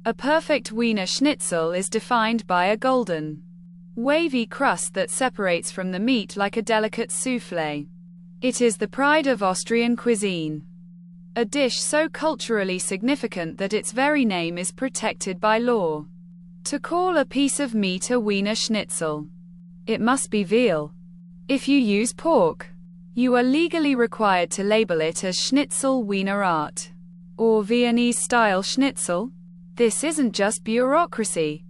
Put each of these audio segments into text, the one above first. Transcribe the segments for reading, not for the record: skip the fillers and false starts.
A perfect Wiener Schnitzel is defined by a golden, wavy crust that separates from the meat like a delicate soufflé. It is the pride of Austrian cuisine. A dish so culturally significant that its very name is protected by law. To call a piece of meat a Wiener Schnitzel, it must be veal. If you use pork, you are legally required to label it as Schnitzel Wiener Art or Viennese-style Schnitzel. This isn't just bureaucracy.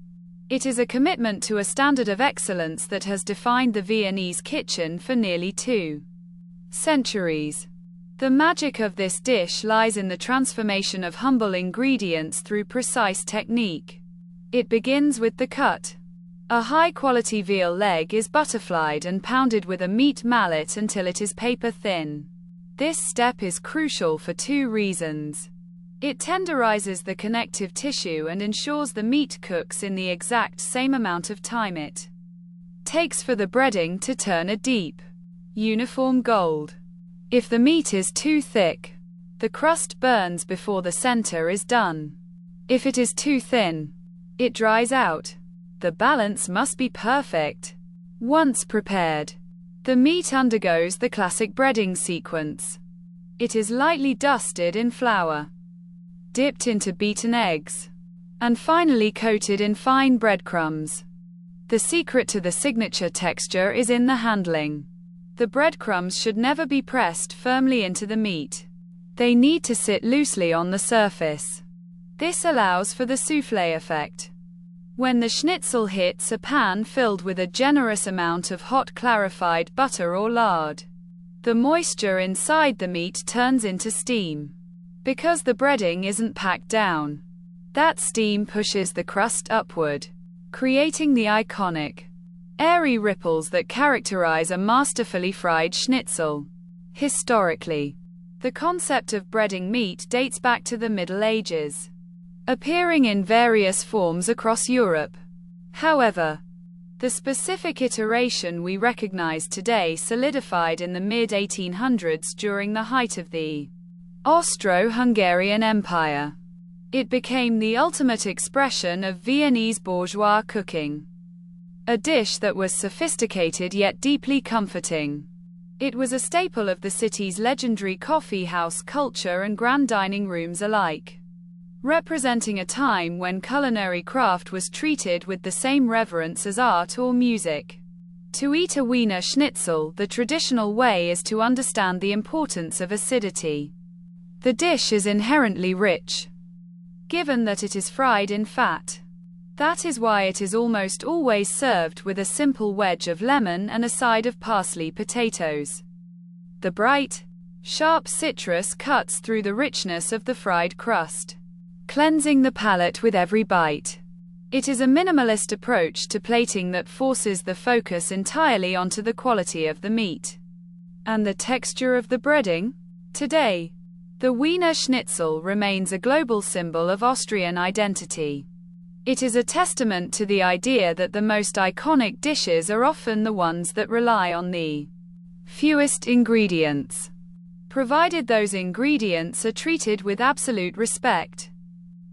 It is a commitment to a standard of excellence that has defined the Viennese kitchen for nearly 2 centuries. The magic of this dish lies in the transformation of humble ingredients through precise technique. It begins with the cut. A high-quality veal leg is butterflied and pounded with a meat mallet until it is paper thin. This step is crucial for 2 reasons. It tenderizes the connective tissue and ensures the meat cooks in the exact same amount of time it takes for the breading to turn a deep, uniform gold. If the meat is too thick, the crust burns before the center is done. If it is too thin, it dries out. The balance must be perfect. Once prepared, the meat undergoes the classic breading sequence. It is lightly dusted in flour, dipped into beaten eggs, and finally coated in fine breadcrumbs. The secret to the signature texture is in the handling. The breadcrumbs should never be pressed firmly into the meat. They need to sit loosely on the surface. This allows for the soufflé effect. When the schnitzel hits a pan filled with a generous amount of hot clarified butter or lard, the moisture inside the meat turns into steam. Because the breading isn't packed down, that steam pushes the crust upward, creating the iconic, airy ripples that characterize a masterfully fried schnitzel. Historically, the concept of breading meat dates back to the Middle Ages, appearing in various forms across Europe. However, the specific iteration we recognize today solidified in the mid-1800s during the height of the Austro-Hungarian Empire. It became the ultimate expression of Viennese bourgeois cooking, a dish that was sophisticated yet deeply comforting. It was a staple of the city's legendary coffee house culture and grand dining rooms alike, representing a time when culinary craft was treated with the same reverence as art or music. To eat a Wiener Schnitzel the traditional way is to understand the importance of acidity. The dish is inherently rich, given that it is fried in fat. That is why it is almost always served with a simple wedge of lemon and a side of parsley potatoes. The bright, sharp citrus cuts through the richness of the fried crust, cleansing the palate with every bite. It is a minimalist approach to plating that forces the focus entirely onto the quality of the meat and the texture of the breading. Today, the Wiener Schnitzel remains a global symbol of Austrian identity. It is a testament to the idea that the most iconic dishes are often the ones that rely on the fewest ingredients, provided those ingredients are treated with absolute respect.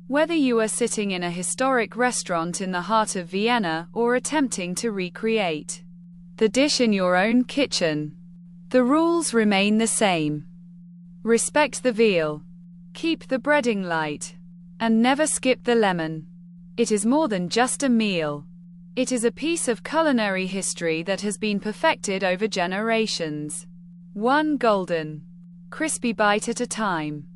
Whether you are sitting in a historic restaurant in the heart of Vienna or attempting to recreate the dish in your own kitchen, the rules remain the same. Respect the veal, keep the breading light, and never skip the lemon. It is more than just a meal. It is a piece of culinary history that has been perfected over generations, one golden, crispy bite at a time.